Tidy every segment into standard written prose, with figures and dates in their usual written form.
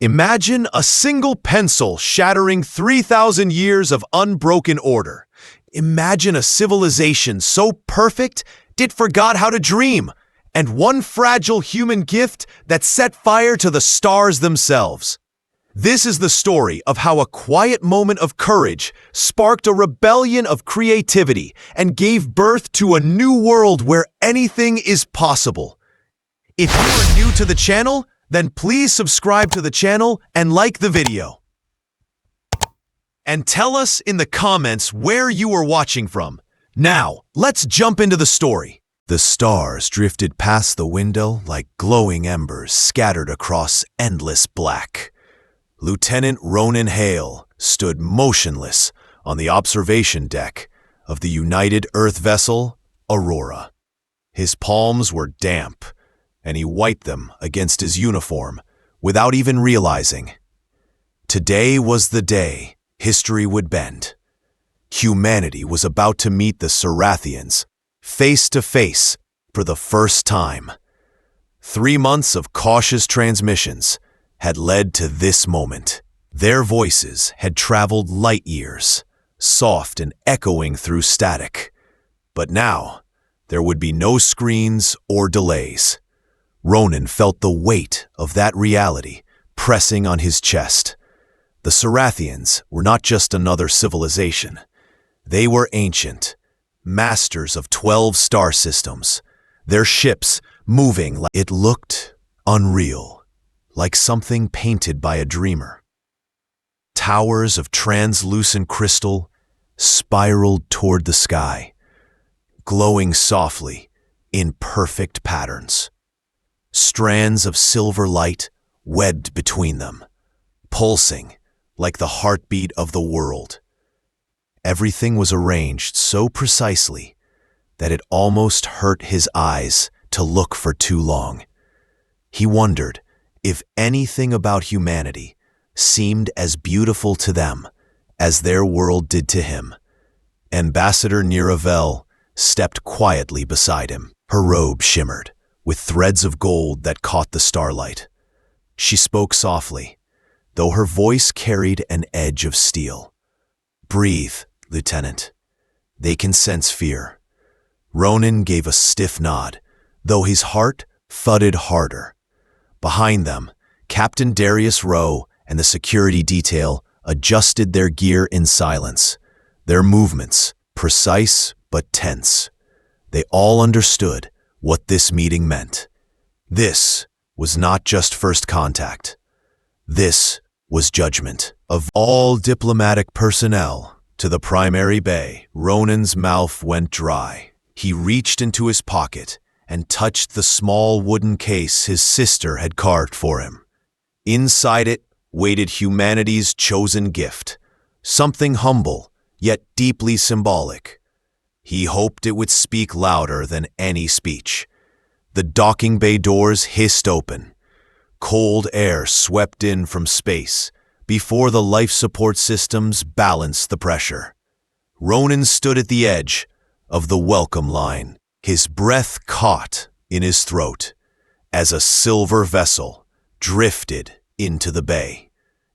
Imagine a single pencil shattering 3,000 years of unbroken order. Imagine a civilization so perfect it forgot how to dream, and one fragile human gift that set fire to the stars themselves. This is the story of how a quiet moment of courage sparked a rebellion of creativity and gave birth to a new world where anything is possible. If you are new to the channel, then please subscribe to the channel and like the video. And tell us in the comments where you are watching from. Now, let's jump into the story. The stars drifted past the window like glowing embers scattered across endless black. Lieutenant Ronan Hale stood motionless on the observation deck of the United Earth vessel Aurora. His palms were damp, and he wiped them against his uniform without even realizing. Today was the day history would bend. Humanity was about to meet the Sarathians face to face for the first time. 3 months of cautious transmissions had led to this moment. Their voices had traveled light years, soft and echoing through static. But now, there would be no screens or delays. Ronan felt the weight of that reality pressing on his chest. The Sarathians were not just another civilization. They were ancient, masters of 12 star systems, their ships moving like it looked unreal, like something painted by a dreamer. Towers of translucent crystal spiraled toward the sky, glowing softly in perfect patterns. Strands of silver light webbed between them, pulsing like the heartbeat of the world. Everything was arranged so precisely that it almost hurt his eyes to look for too long. He wondered if anything about humanity seemed as beautiful to them as their world did to him. Ambassador Niravel stepped quietly beside him. Her robe shimmered with threads of gold that caught the starlight. She spoke softly, though her voice carried an edge of steel. "Breathe, Lieutenant. They can sense fear." Ronan gave a stiff nod, though his heart thudded harder. Behind them, Captain Darius Rowe and the security detail adjusted their gear in silence, their movements precise but tense. They all understood what this meeting meant. This was not just first contact. This was judgment. Of all diplomatic personnel to the primary bay, Ronan's mouth went dry. He reached into his pocket and touched the small wooden case his sister had carved for him. Inside it waited humanity's chosen gift, something humble yet deeply symbolic. He hoped it would speak louder than any speech. The docking bay doors hissed open. Cold air swept in from space before the life support systems balanced the pressure. Ronan stood at the edge of the welcome line, his breath caught in his throat as a silver vessel drifted into the bay.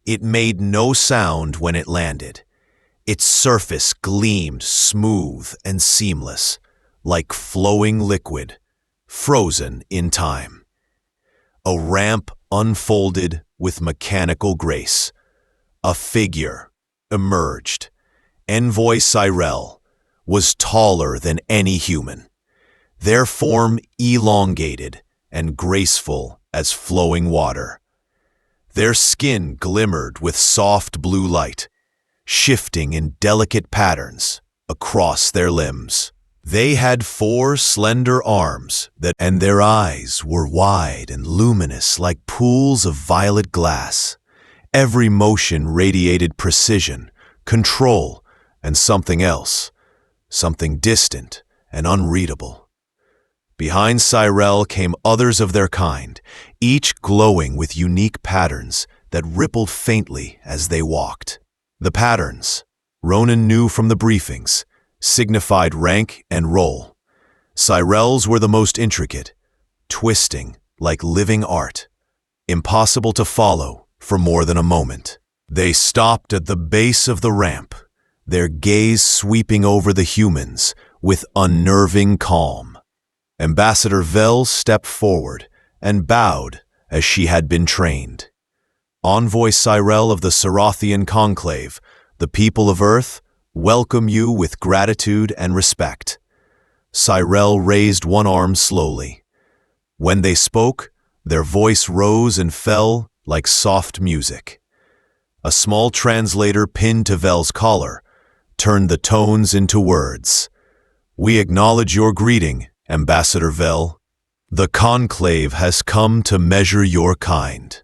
It made no sound when it landed. Its surface gleamed smooth and seamless, like flowing liquid, frozen in time. A ramp unfolded with mechanical grace. A figure emerged. Envoy Cyrell was taller than any human, their form elongated and graceful as flowing water. Their skin glimmered with soft blue light, shifting in delicate patterns across their limbs. They had 4 slender arms and their eyes were wide and luminous like pools of violet glass. Every motion radiated precision, control, and something else, something distant and unreadable. Behind Cyrell came others of their kind, each glowing with unique patterns that rippled faintly as they walked. The patterns, Ronan knew from the briefings, signified rank and role. Cyrell's were the most intricate, twisting like living art, impossible to follow for more than a moment. They stopped at the base of the ramp, their gaze sweeping over the humans with unnerving calm. Ambassador Vel stepped forward and bowed as she had been trained. Envoy Cyrell of the Serothian Conclave, the people of Earth, welcome you with gratitude and respect. Cyrell raised one arm slowly. When they spoke, their voice rose and fell like soft music. A small translator pinned to Vel's collar turned the tones into words. We acknowledge your greeting, Ambassador Vel. The Conclave has come to measure your kind.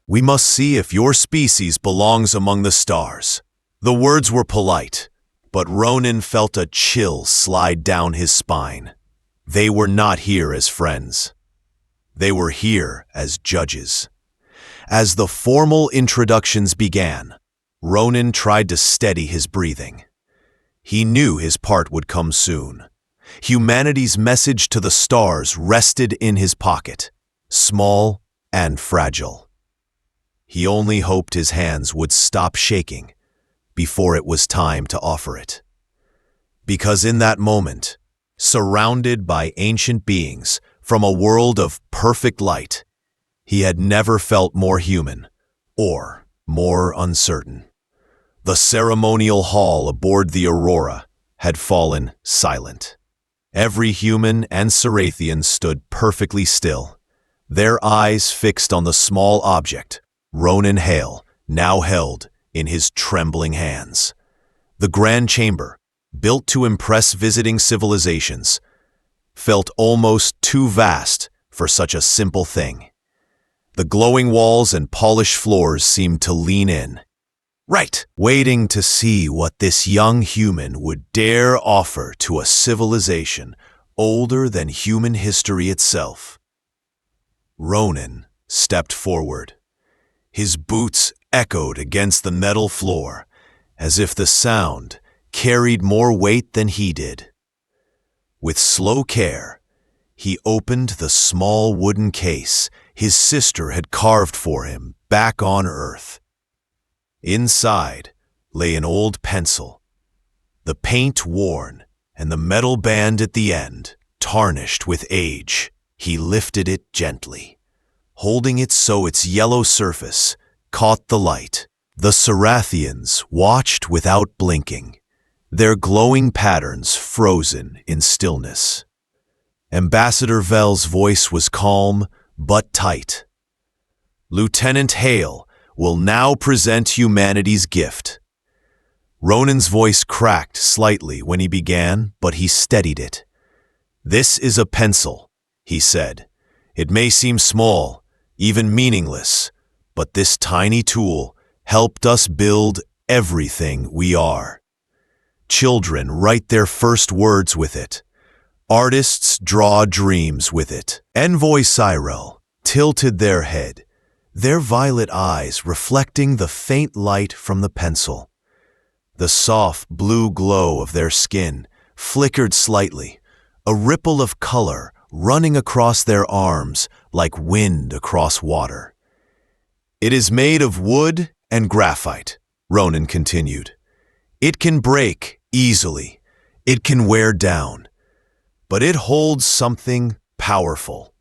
We must see if your species belongs among the stars. The words were polite, but Ronan felt a chill slide down his spine. They were not here as friends. They were here as judges. As the formal introductions began, Ronan tried to steady his breathing. He knew his part would come soon. Humanity's message to the stars rested in his pocket, small and fragile. He only hoped his hands would stop shaking before it was time to offer it. Because in that moment, surrounded by ancient beings from a world of perfect light, he had never felt more human or more uncertain. The ceremonial hall aboard the Aurora had fallen silent. Every human and Cerathian stood perfectly still, their eyes fixed on the small object Ronan Hale now held in his trembling hands. The grand chamber, built to impress visiting civilizations, felt almost too vast for such a simple thing. The glowing walls and polished floors seemed to lean in, right, waiting to see what this young human would dare offer to a civilization older than human history itself. Ronan stepped forward. His boots echoed against the metal floor, as if the sound carried more weight than he did. With slow care, he opened the small wooden case his sister had carved for him back on Earth. Inside lay an old pencil, the paint worn and the metal band at the end tarnished with age. He lifted it gently, holding it so its yellow surface caught the light. The Cerathians watched without blinking, their glowing patterns frozen in stillness. Ambassador Vel's voice was calm but tight. Lieutenant Hale will now present humanity's gift. Ronan's voice cracked slightly when he began, but he steadied it. This is a pencil, he said. It may seem small, even meaningless, but this tiny tool helped us build everything we are. Children write their first words with it. Artists draw dreams with it. Envoy Cyrell tilted their head, their violet eyes reflecting the faint light from the pencil. The soft blue glow of their skin flickered slightly, a ripple of color running across their arms like wind across water. It is made of wood and graphite, Ronan continued. It can break easily, it can wear down, but it holds something powerful.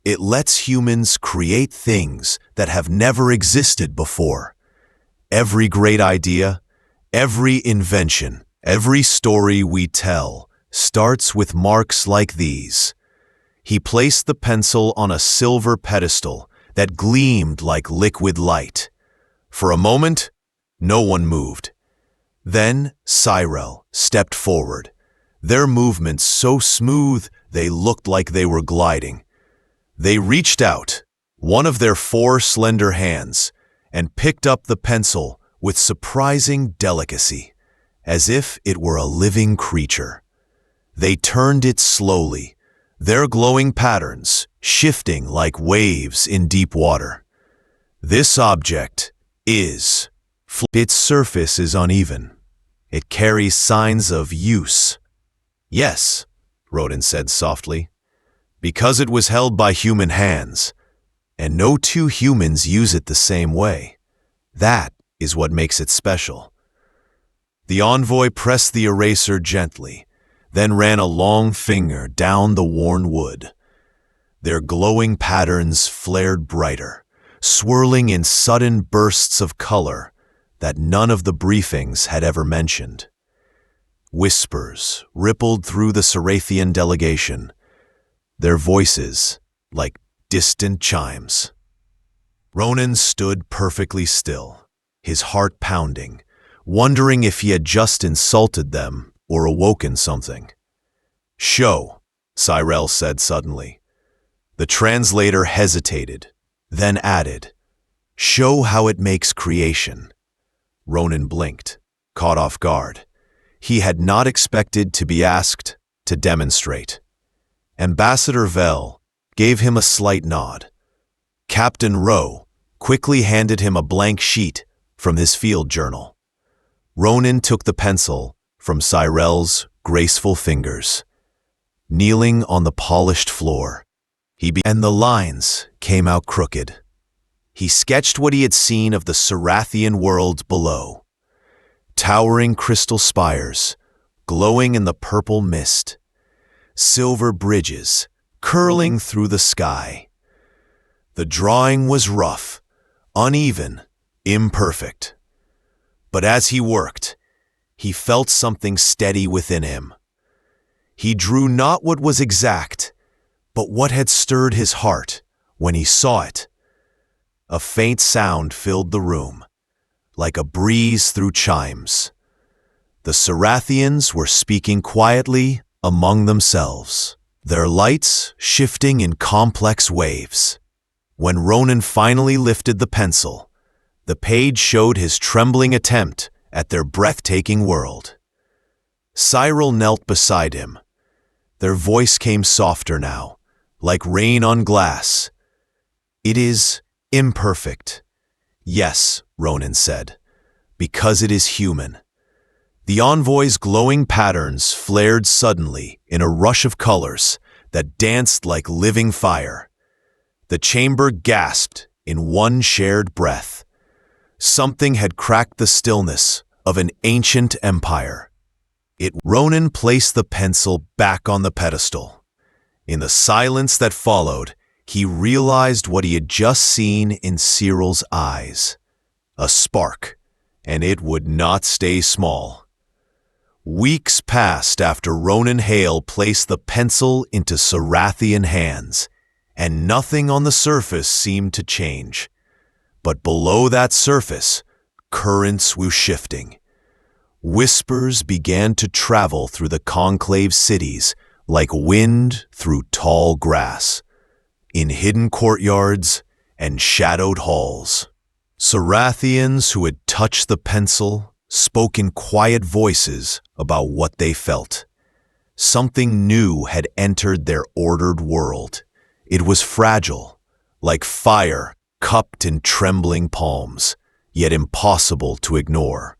It lets humans create things that have never existed before. Every great idea, every invention, every story we tell starts with marks like these. He placed the pencil on a silver pedestal that gleamed like liquid light. For a moment, no one moved. Then Cyrell stepped forward, their movements so smooth they looked like they were gliding. They reached out, one of their 4 slender hands, and picked up the pencil with surprising delicacy, as if it were a living creature. They turned it slowly, their glowing patterns shifting like waves in deep water. This object is. Its surface is uneven. It carries signs of use. Yes, Ronan said softly. Because it was held by human hands, and no two humans use it the same way. That is what makes it special. The envoy pressed the eraser gently, then ran a long finger down the worn wood. Their glowing patterns flared brighter, swirling in sudden bursts of color that none of the briefings had ever mentioned. Whispers rippled through the Sarathian delegation, their voices like distant chimes. Ronan stood perfectly still, his heart pounding, wondering if he had just insulted them or awoken something. "Show," Cyrell said suddenly. The translator hesitated, then added, "Show how it makes creation." Ronan blinked, caught off guard. He had not expected to be asked to demonstrate. Ambassador Vell gave him a slight nod. Captain Rowe quickly handed him a blank sheet from his field journal. Ronan took the pencil from Cyrell's graceful fingers. Kneeling on the polished floor, and the lines came out crooked. He sketched what he had seen of the Sarathian world below. Towering crystal spires, glowing in the purple mist. Silver bridges, curling through the sky. The drawing was rough, uneven, imperfect. But as he worked, he felt something steady within him. He drew not what was exact, but what had stirred his heart when he saw it. A faint sound filled the room, like a breeze through chimes. The Sarathians were speaking quietly among themselves, their lights shifting in complex waves. When Ronan finally lifted the pencil, the page showed his trembling attempt at their breathtaking world. Cyril knelt beside him. Their voice came softer now, like rain on glass. "It is imperfect." "Yes," Ronan said, "because it is human." The envoy's glowing patterns flared suddenly in a rush of colors that danced like living fire. The chamber gasped in one shared breath. Something had cracked the stillness of an ancient empire. Ronan placed the pencil back on the pedestal. In the silence that followed, he realized what he had just seen in Cyril's eyes. A spark, and it would not stay small. Weeks passed after Ronan Hale placed the pencil into Sarathian hands, and nothing on the surface seemed to change. But below that surface, currents were shifting. Whispers began to travel through the conclave cities like wind through tall grass, in hidden courtyards and shadowed halls. Sarathians who had touched the pencil spoke in quiet voices about what they felt. Something new had entered their ordered world. It was fragile, like fire cupped in trembling palms, yet impossible to ignore.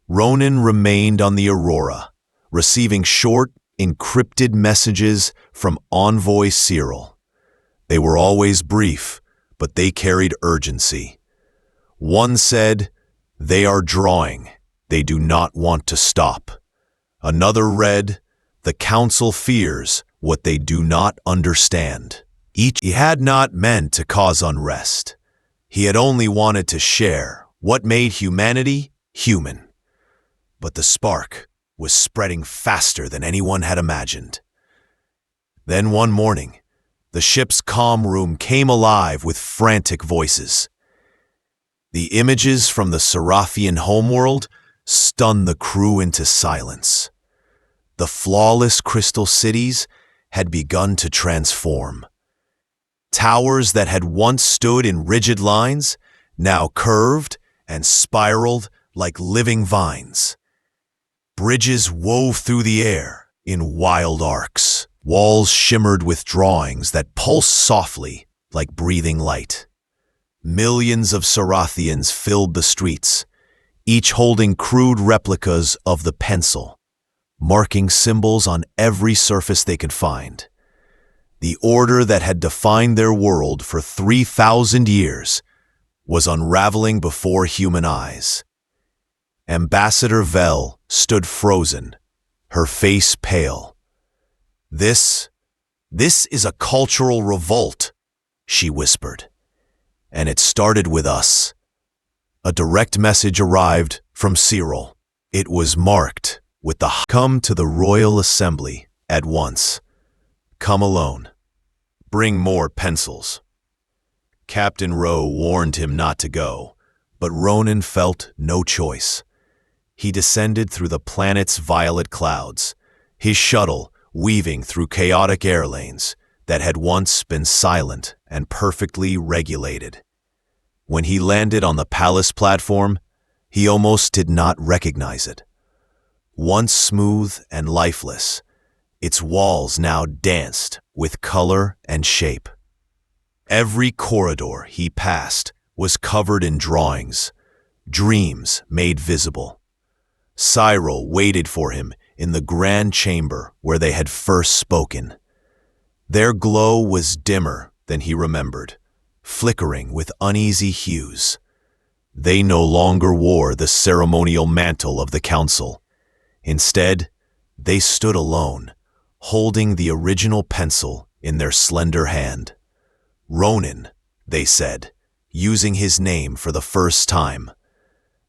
Ronan remained on the Aurora, receiving short, encrypted messages from Envoy Cyril. They were always brief, but they carried urgency. One said, "They are drawing. They do not want to stop." Another read, "The Council fears what they do not understand." He had not meant to cause unrest. He had only wanted to share what made humanity human. But the spark was spreading faster than anyone had imagined. Then one morning, the ship's comm room came alive with frantic voices. The images from the Sarathian homeworld stunned the crew into silence. The flawless crystal cities had begun to transform. Towers that had once stood in rigid lines now curved and spiraled like living vines. Bridges wove through the air in wild arcs. Walls shimmered with drawings that pulsed softly like breathing light. Millions of Sarathians filled the streets, each holding crude replicas of the pencil, marking symbols on every surface they could find. The order that had defined their world for 3,000 years was unraveling before human eyes. Ambassador Vel stood frozen, her face pale. This is a cultural revolt," she whispered. "And it started with us." A direct message arrived from Cyril. It was marked with the "Come to the Royal Assembly at once. Come alone. Bring more pencils." Captain Rowe warned him not to go, but Ronan felt no choice. He descended through the planet's violet clouds, his shuttle weaving through chaotic air lanes that had once been silent and perfectly regulated. When he landed on the palace platform, he almost did not recognize it. Once smooth and lifeless, its walls now danced with color and shape. Every corridor he passed was covered in drawings, dreams made visible. Cyril waited for him in the grand chamber where they had first spoken. Their glow was dimmer than he remembered, flickering with uneasy hues. They no longer wore the ceremonial mantle of the council. Instead, they stood alone, holding the original pencil in their slender hand. "Ronan," they said, using his name for the first time.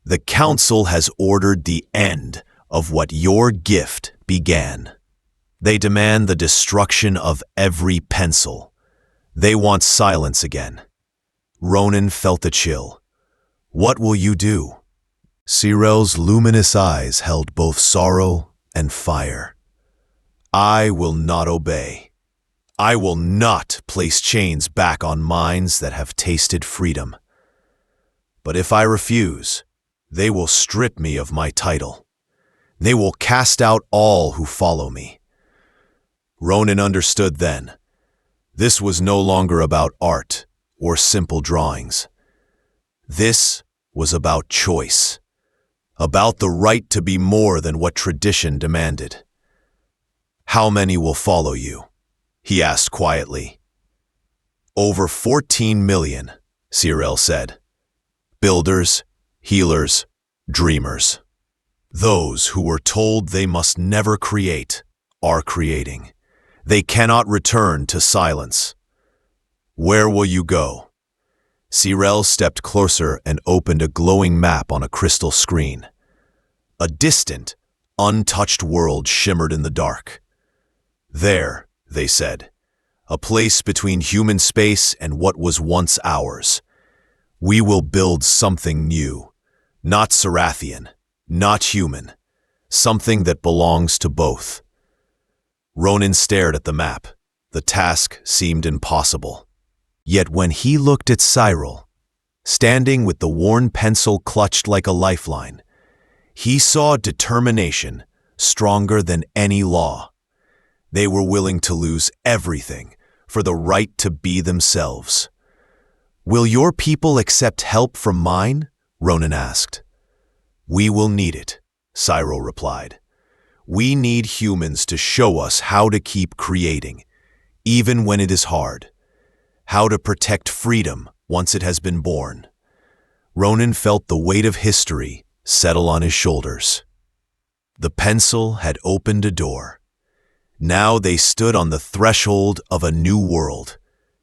"The council has ordered the end of what your gift began. They demand the destruction of every pencil. They want silence again." Ronan felt a chill. "What will you do?" Cyril's luminous eyes held both sorrow and fire. "I will not obey. I will not place chains back on minds that have tasted freedom. But if I refuse, they will strip me of my title. They will cast out all who follow me." Ronan understood then. This was no longer about art or simple drawings. This was about choice, about the right to be more than what tradition demanded. "How many will follow you?" he asked quietly. "Over 14 million, Cyril said. "Builders, healers, dreamers. Those who were told they must never create are creating. They cannot return to silence." "Where will you go?" Cyril stepped closer and opened a glowing map on a crystal screen. A distant, untouched world shimmered in the dark. "There," they said, "a place between human space and what was once ours. We will build something new, not Sarathian, not human, something that belongs to both." Ronan stared at the map. The task seemed impossible. Yet when he looked at Cyril, standing with the worn pencil clutched like a lifeline, he saw determination stronger than any law. They were willing to lose everything for the right to be themselves. "Will your people accept help from mine?" Ronan asked. "We will need it," Cyril replied. "We need humans to show us how to keep creating, even when it is hard. How to protect freedom once it has been born." Ronan felt the weight of history settle on his shoulders. The pencil had opened a door. Now they stood on the threshold of a new world.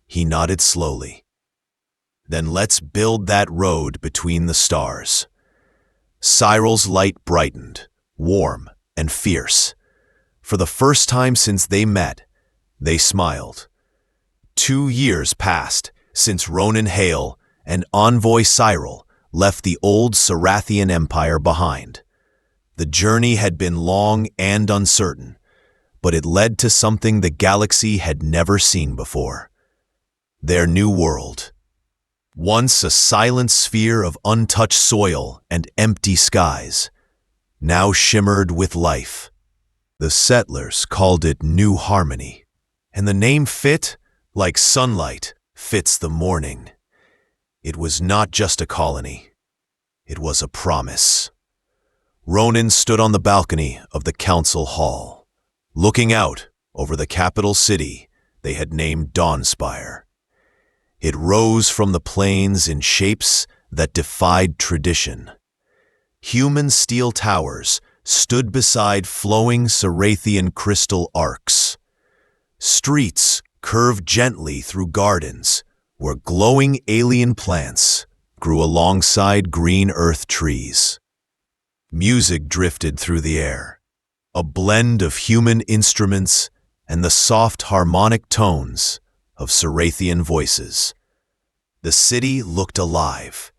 He nodded slowly. "Then let's build that road between the stars." Cyril's light brightened, warm and fierce. For the first time since they met, they smiled. 2 years passed since Ronan Hale and envoy Cyril left the old Sarathian Empire behind. The journey had been long and uncertain, but it led to something the galaxy had never seen before. Their new world. Once a silent sphere of untouched soil and empty skies, now shimmered with life. The settlers called it New Harmony, and the name fit like sunlight fits the morning. It was not just a colony. It was a promise. Ronan stood on the balcony of the council hall, looking out over the capital city they had named Dawnspire. It rose from the plains in shapes that defied tradition. Human steel towers stood beside flowing Cerathian crystal arcs. Streets curved gently through gardens where glowing alien plants grew alongside green earth trees. Music drifted through the air, a blend of human instruments and the soft harmonic tones of Cerathian voices. The city looked alive,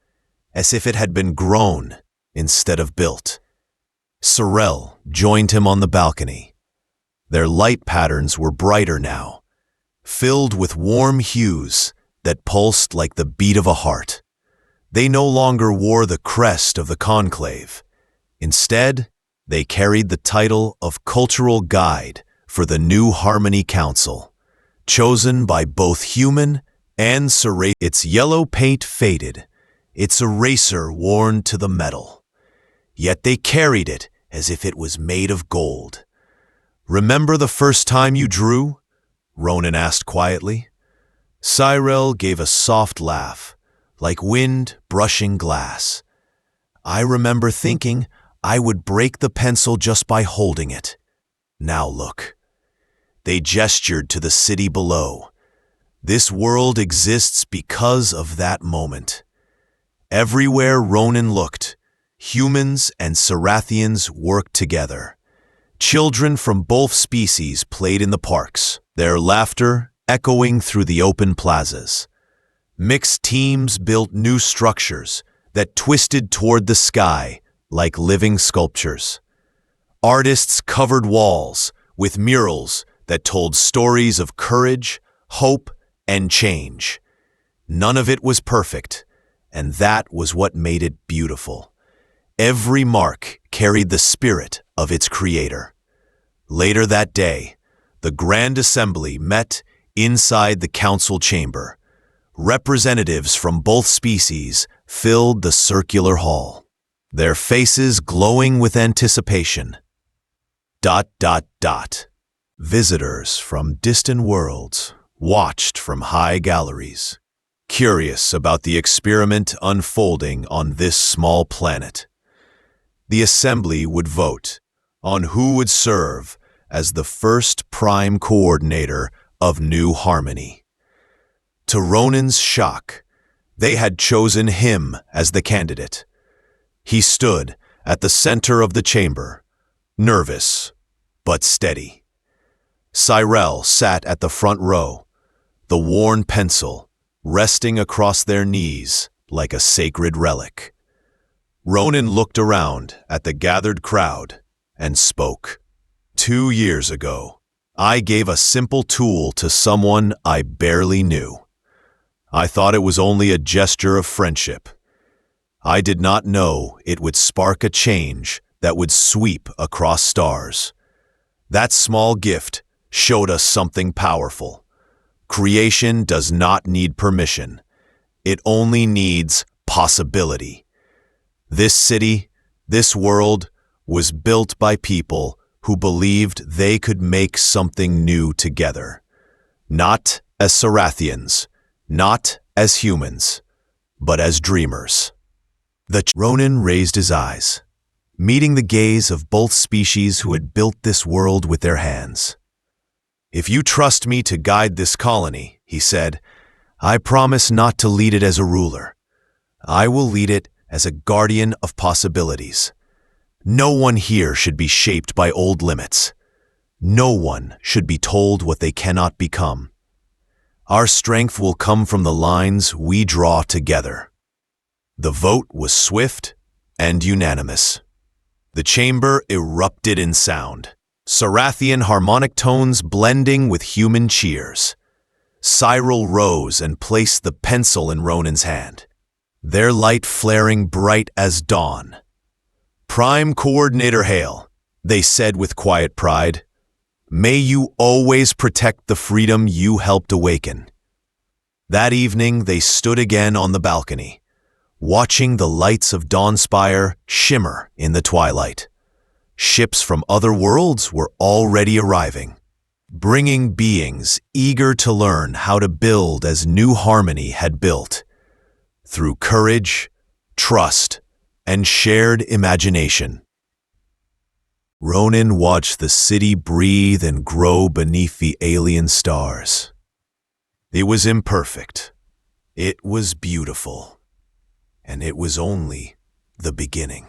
as if it had been grown instead of built. Sorel joined him on the balcony. Their light patterns were brighter now, filled with warm hues that pulsed like the beat of a heart. They no longer wore the crest of the conclave. Instead, they carried the title of Cultural Guide for the new Harmony Council, chosen by both human and Cerathian. Its yellow paint faded, its eraser worn to the metal. Yet they carried it as if it was made of gold. "Remember the first time you drew?" Ronan asked quietly. Cyril gave a soft laugh, like wind brushing glass. "I remember thinking I would break the pencil just by holding it. Now look." They gestured to the city below. This world exists because of that moment. Everywhere Ronan looked, humans and Cerathians worked together. Children from both species played in the parks, their laughter echoing through the open plazas. Mixed teams built new structures that twisted toward the sky like living sculptures. Artists covered walls with murals that told stories of courage, hope, and change. None of it was perfect, and that was what made it beautiful. Every mark carried the spirit of its creator. Later that day, the Grand Assembly met inside the council chamber. Representatives from both species filled the circular hall, their faces glowing with anticipation. ... Visitors from distant worlds watched from high galleries, curious about the experiment unfolding on this small planet. The assembly would vote on who would serve as the first prime coordinator of New Harmony. To Ronan's shock, they had chosen him as the candidate. He stood at the center of the chamber, nervous but steady. Cyril sat at the front row, the worn pencil resting across their knees like a sacred relic. Ronan looked around at the gathered crowd and spoke. 2 years ago, I gave a simple tool to someone I barely knew. I thought it was only a gesture of friendship. I did not know it would spark a change that would sweep across stars. That small gift showed us something powerful. Creation does not need permission. It only needs possibility. This city, this world, was built by people who believed they could make something new together. Not as Cerathians, not as humans, but as dreamers. Ronan raised his eyes, meeting the gaze of both species who had built this world with their hands. "If you trust me to guide this colony," he said, "I promise not to lead it as a ruler. I will lead it as a guardian of possibilities. No one here should be shaped by old limits. No one should be told what they cannot become. Our strength will come from the lines we draw together." The vote was swift and unanimous. The chamber erupted in sound, Cerathian harmonic tones blending with human cheers. Cyril rose and placed the pencil in Ronan's hand, their light flaring bright as dawn. "Prime Coordinator Hale," they said with quiet pride, "may you always protect the freedom you helped awaken." That evening they stood again on the balcony, watching the lights of Dawnspire shimmer in the twilight. Ships from other worlds were already arriving, bringing beings eager to learn how to build as New Harmony had built, through courage, trust, and shared imagination. Ronan watched the city breathe and grow beneath the alien stars. It was imperfect. It was beautiful. And it was only the beginning.